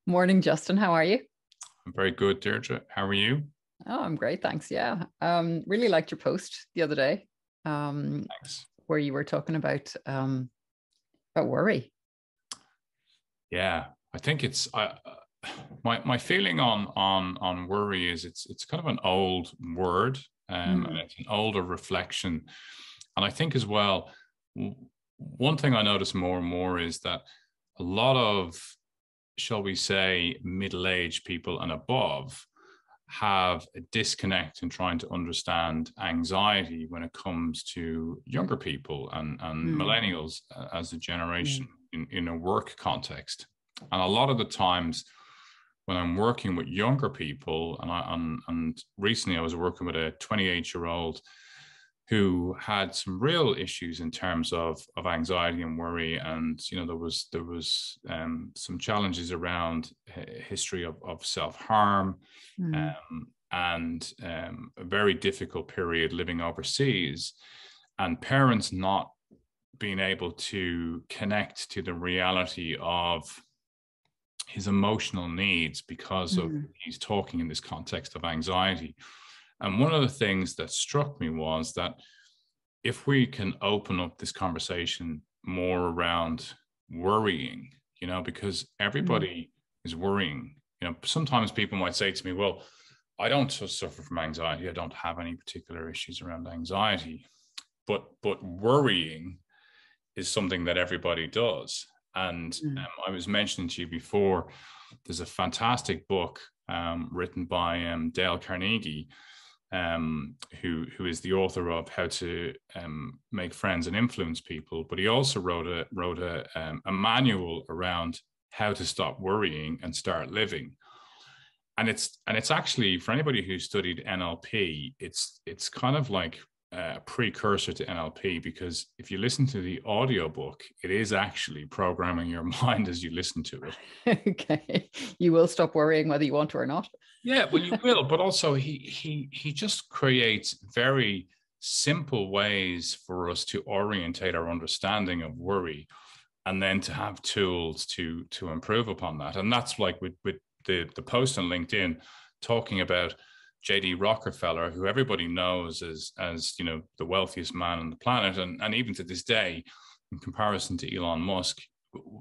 Morning, Justin. How are you? I'm very good, Deirdre. How are you? Oh, I'm great, thanks. Yeah. Really liked your post the other day, Thanks. where you were talking about worry. Yeah, I think my feeling on worry is it's kind of an old word, and Mm, it's an older reflection, and I think as well, one thing I notice more and more is that a lot of, shall we say, middle-aged people and above have a disconnect in trying to understand anxiety when it comes to younger people and mm, millennials as a generation mm, in a work context. And a lot of the times when I'm working with younger people, and recently I was working with a 28-year-old who had some real issues in terms of anxiety and worry, and there was some challenges around history of self harm, mm, and a very difficult period living overseas, and parents not being able to connect to the reality of his emotional needs because of mm, he's talking in this context of anxiety. And one of the things that struck me was that if we can open up this conversation more around worrying, because mm, everybody is worrying. Sometimes people might say to me, well, I don't suffer from anxiety. I don't have any particular issues around anxiety, but worrying is something that everybody does. And mm, I was mentioning to you before, there's a fantastic book written by Dale Carnegie, who is the author of How to Make Friends and Influence People. But he also wrote a manual around how to stop worrying and start living. And it's actually, for anybody who studied NLP, it's kind of like a precursor to NLP, because if you listen to the audiobook, it is actually programming your mind as you listen to it. Okay. You will stop worrying whether you want to or not. Yeah, well, you will, but also he just creates very simple ways for us to orientate our understanding of worry, and then to have tools to improve upon that. And that's like with the post on LinkedIn talking about JD Rockefeller, who everybody knows as the wealthiest man on the planet, and even to this day, in comparison to Elon Musk,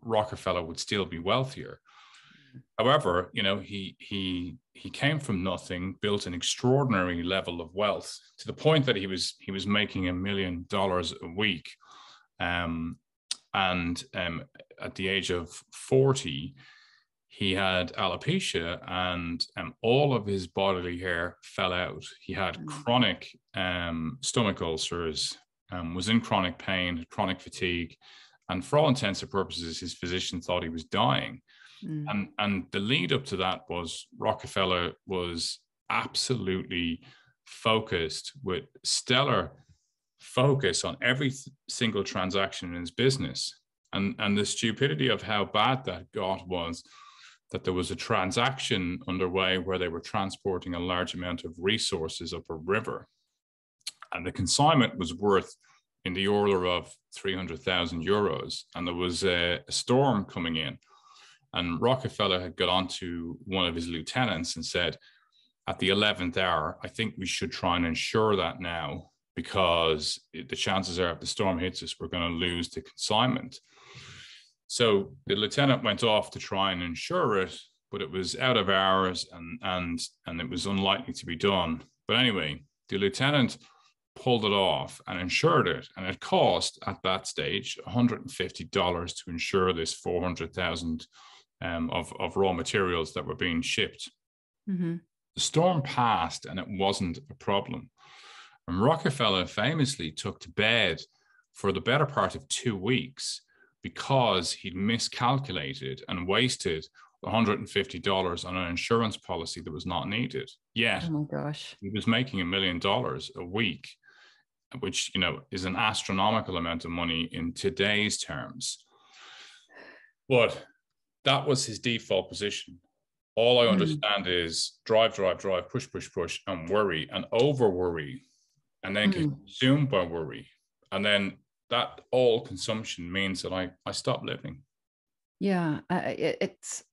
Rockefeller would still be wealthier. However, he came from nothing, built an extraordinary level of wealth to the point that he was making $1 million a week, um, and at the age of 40, he had alopecia, and all of his bodily hair fell out. He had Mm, chronic stomach ulcers, was in chronic pain, chronic fatigue, and for all intents and purposes, his physician thought he was dying. mm, And the lead up to that was Rockefeller was absolutely focused with stellar focus on every single transaction in his business. And the stupidity of how bad that got was that there was a transaction underway where they were transporting a large amount of resources up a river. And the consignment was worth in the order of 300,000 euros. And there was a storm coming in. And Rockefeller had got onto one of his lieutenants and said, at the 11th hour, I think we should try and ensure that now, because the chances are if the storm hits us, we're going to lose the consignment. So the lieutenant went off to try and ensure it, but it was out of hours, and it was unlikely to be done. But anyway, the lieutenant pulled it off and insured it, and it cost at that stage $150 to insure this 400,000 of raw materials that were being shipped. mhm, The storm passed, and it wasn't a problem. And Rockefeller famously took to bed for the better part of 2 weeks because he'd miscalculated and wasted $150 on an insurance policy that was not needed. Yet Oh my gosh. he was making $1 million a week, which is an astronomical amount of money in today's terms. But that was his default position. All I Mm, understand is drive, drive, drive, push, push, push, and worry and over worry, and then get mm. consumed by worry. And then that all consumption means that I stop living. Yeah, it's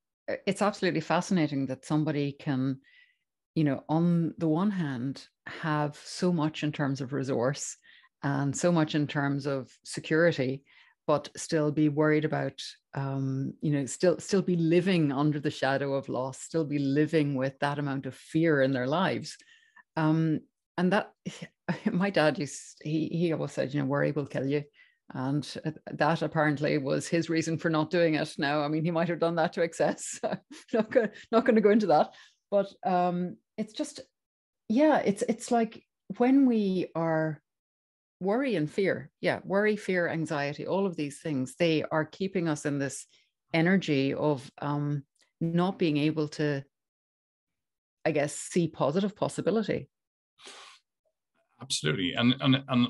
it's absolutely fascinating that somebody can, on the one hand, have so much in terms of resource and so much in terms of security, but still be worried about, still be living under the shadow of loss, still be living with that amount of fear in their lives. And that, my dad he always said, worry will kill you. And that apparently was his reason for not doing it. Now, I mean, he might have done that to excess. not going to go into that. But it's just, it's like when we are worry and fear, worry, fear, anxiety, all of these things, they are keeping us in this energy of not being able to, I guess, see positive possibility. Absolutely. And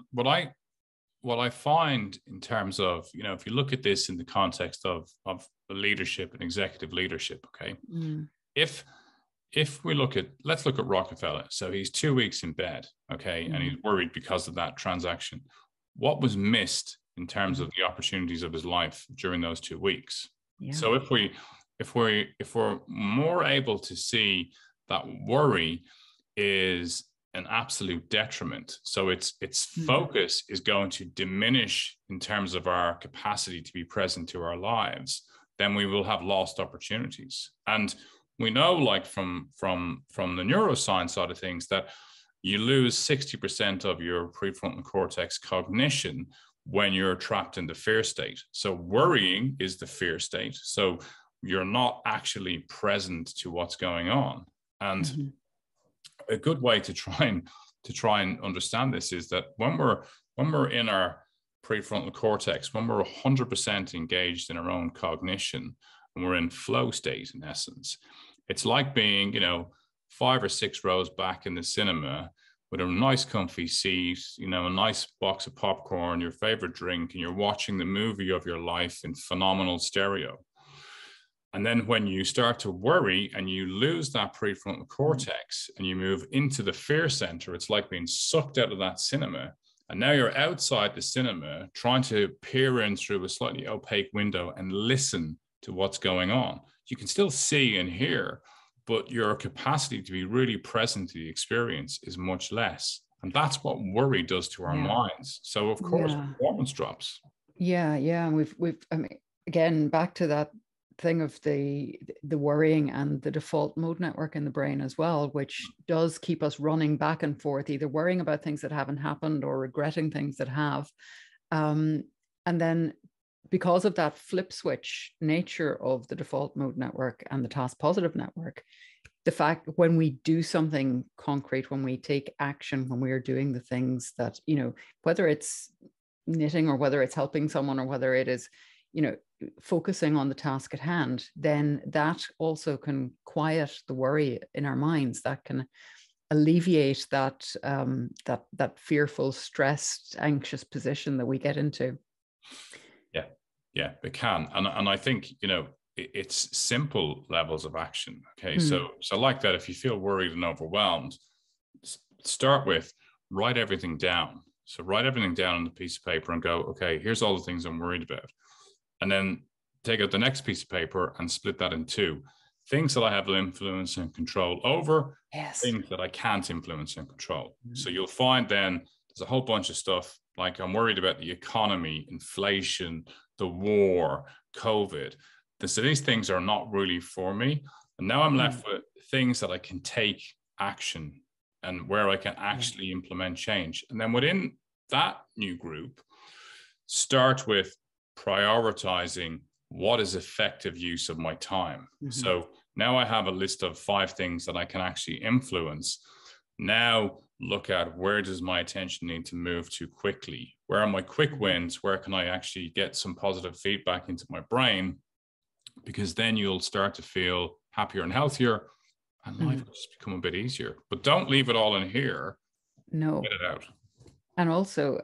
what I find in terms of, if you look at this in the context of leadership and executive leadership, okay, if we let's look at Rockefeller. So he's 2 weeks in bed, okay, and he's worried because of that transaction. What was missed in terms of the opportunities of his life during those 2 weeks? Yeah. So if we're more able to see that worry is an absolute detriment, so its focus is going to diminish in terms of our capacity to be present to our lives, then we will have lost opportunities. And we know, like from the neuroscience side of things, that you lose 60% of your prefrontal cortex cognition when you're trapped in the fear state. So worrying is the fear state. So you're not actually present to what's going on. And a good way to try and understand this is that when we're in our prefrontal cortex, when we're 100% engaged in our own cognition, and we're in flow state, in essence, it's like being, 5 or 6 rows back in the cinema with a nice comfy seat, a nice box of popcorn, your favorite drink, and you're watching the movie of your life in phenomenal stereo. And then when you start to worry and you lose that prefrontal cortex and you move into the fear center, it's like being sucked out of that cinema. And now you're outside the cinema trying to peer in through a slightly opaque window and listen to what's going on. You can still see and hear, but your capacity to be really present to the experience is much less. And that's what worry does to our minds. So of course, performance drops. Yeah. And we've, I mean, again, back to that thing of the worrying and the default mode network in the brain as well, which does keep us running back and forth, either worrying about things that haven't happened or regretting things that have. And then because of that flip switch nature of the default mode network and the task positive network, the fact when we do something concrete, when we take action, when we are doing the things that, whether it's knitting or whether it's helping someone or whether it is, focusing on the task at hand, then that also can quiet the worry in our minds. That can alleviate that that fearful, stressed, anxious position that we get into. Yeah, it can. And I think, it's simple levels of action. Okay. So like that, if you feel worried and overwhelmed, start with write everything down. So write everything down on a piece of paper and go, okay, here's all the things I'm worried about. And then take out the next piece of paper and split that in 2. Things that I have influence and control over, things that I can't influence and control. So you'll find then there's a whole bunch of stuff like I'm worried about the economy, inflation, the war, COVID. So these things are not really for me. And now I'm left with things that I can take action and where I can actually implement change. And then within that new group, start with prioritizing what is effective use of my time. So now I have a list of 5 things that I can actually influence. Now look at where does my attention need to move to quickly? Where are my quick wins? Where can I actually get some positive feedback into my brain? Because then you'll start to feel happier and healthier and life will just become a bit easier. But don't leave it all in here. No. Get it out. And also,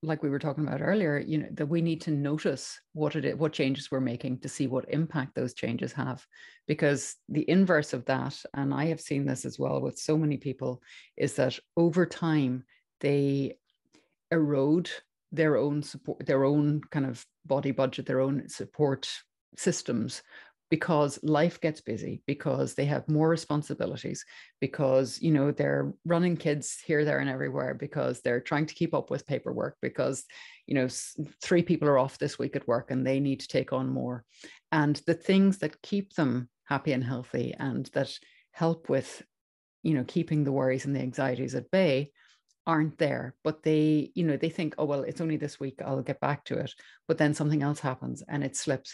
like we were talking about earlier, that we need to notice what changes we're making to see what impact those changes have. Because the inverse of that, and I have seen this as well with so many people, is that over time, they erode their own support, their own kind of body budget, their own support systems, because life gets busy, because they have more responsibilities, because, you know, they're running kids here, there, and everywhere, because they're trying to keep up with paperwork, because, you know, 3 people are off this week at work and they need to take on more. And the things that keep them happy and healthy and that help with, you know, keeping the worries and the anxieties at bay aren't there. But they, you know, they think, oh, well, it's only this week, I'll get back to it. But then something else happens and it slips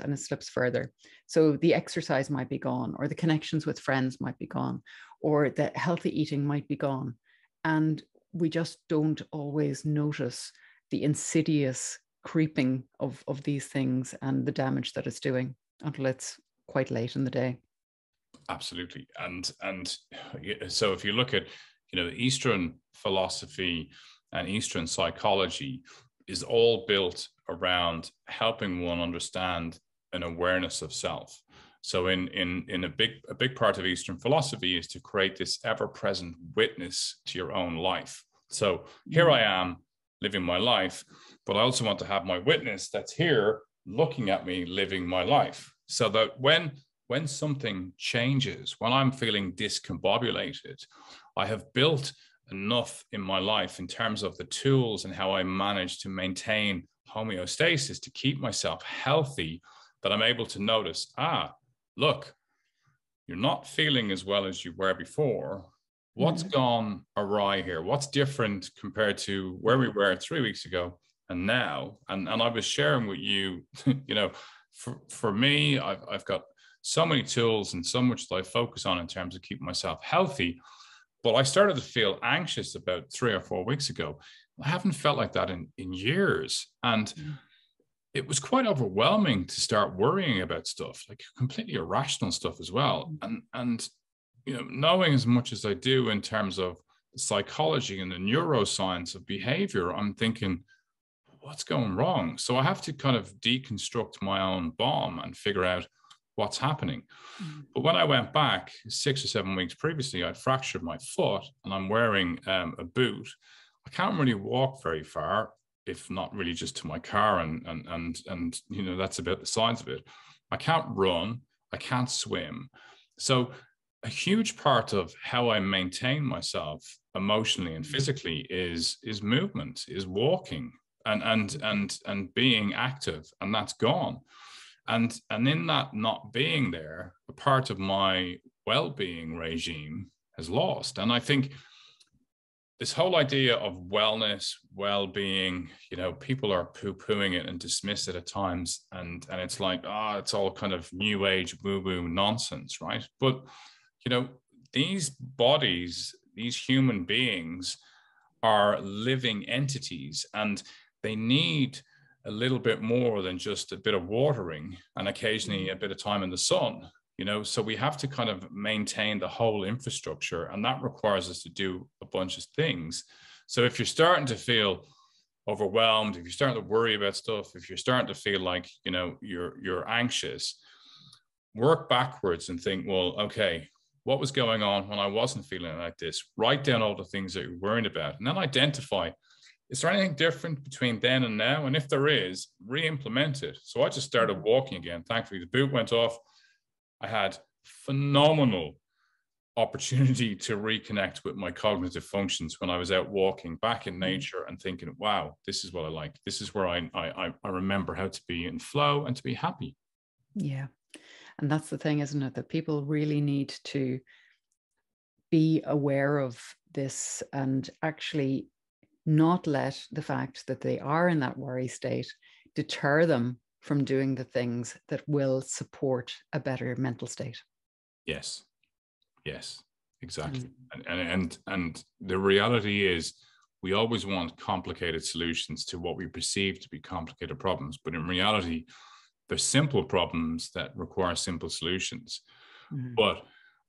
further. So the exercise might be gone, or the connections with friends might be gone, or the healthy eating might be gone. And we just don't always notice the insidious creeping of these things and the damage that it's doing until it's quite late in the day. Absolutely. And so if you look at, you know, Eastern philosophy and Eastern psychology is all built around helping one understand an awareness of self. So in a big part of Eastern philosophy is to create this ever-present witness to your own life. So here I am living my life, but I also want to have my witness that's here looking at me living my life. So that when something changes, when I'm feeling discombobulated, I have built enough in my life in terms of the tools and how I manage to maintain homeostasis to keep myself healthy, that I'm able to notice, look, you're not feeling as well as you were before. What's gone awry here? What's different compared to where we were 3 weeks ago and now? And I was sharing with you, you know, for me, I've got so many tools and so much that I focus on in terms of keeping myself healthy. But I started to feel anxious about 3 or 4 weeks ago. I haven't felt like that in years. And it was quite overwhelming to start worrying about stuff, like completely irrational stuff as well. And you know, knowing as much as I do in terms of the psychology and the neuroscience of behavior, I'm thinking, what's going wrong? So I have to kind of deconstruct my own bomb and figure out what's happening. But when I went back 6 or 7 weeks previously, I'd fractured my foot and I'm wearing a boot. I can't really walk very far, if not really just to my car, and you know, that's about the size of it. I can't run, I can't swim. So a huge part of how I maintain myself emotionally and physically is movement, is walking and being active, and that's gone. And in that not being there, a part of my well-being regime has lost. And I think this whole idea of wellness, well-being, you know, people are poo-pooing it and dismiss it at times. And it's like, it's all kind of new age woo-woo nonsense, right? But, you know, these bodies, these human beings are living entities, and they need a little bit more than just a bit of watering and occasionally a bit of time in the sun, you know. So we have to kind of maintain the whole infrastructure, and that requires us to do a bunch of things. So if you're starting to feel overwhelmed, if you're starting to worry about stuff, if you're starting to feel like, you know, you're anxious, work backwards and think, well, okay, what was going on when I wasn't feeling like this? Write down all the things that you're worried about, and then identify, is there anything different between then and now? And if there is, re-implement it. So I just started walking again. Thankfully, the boot went off. I had phenomenal opportunity to reconnect with my cognitive functions when I was out walking back in nature and thinking, wow, this is what I like. This is where I remember how to be in flow and to be happy. Yeah. And that's the thing, isn't it? That people really need to be aware of this and actually not let the fact that they are in that worry state deter them from doing the things that will support a better mental state. Yes, exactly. And the reality is, we always want complicated solutions to what we perceive to be complicated problems, but in reality, there's simple problems that require simple solutions. But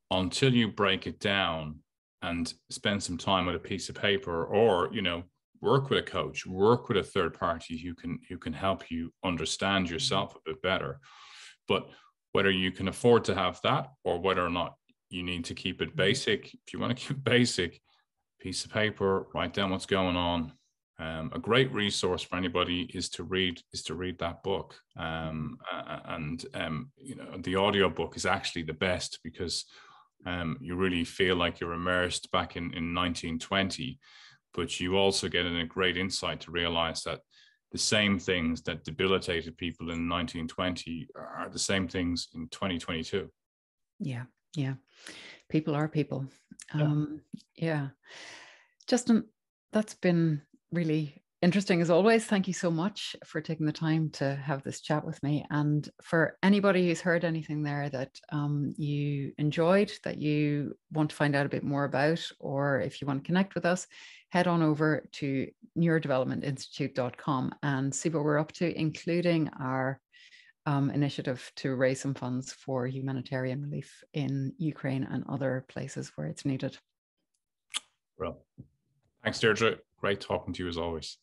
until you break it down and spend some time with a piece of paper, or, you know, work with a coach, work with a third party who can help you understand yourself a bit better. But whether you can afford to have that, or whether or not you need to keep it basic, if you want to keep it basic, piece of paper, write down what's going on, A great resource for anybody is to read that book. The audio book is actually the best, because you really feel like you're immersed back in 1920, but you also get a great insight to realize that the same things that debilitated people in 1920 are the same things in 2022. Yeah. People are people. Yeah. Yeah. Justin, that's been really interesting as always. Thank you so much for taking the time to have this chat with me. And for anybody who's heard anything there that you enjoyed, that you want to find out a bit more about, or if you want to connect with us, head on over to neurodevelopmentinstitute.com and see what we're up to, including our initiative to raise some funds for humanitarian relief in Ukraine and other places where it's needed. Well, thanks, Deirdre. Great talking to you as always.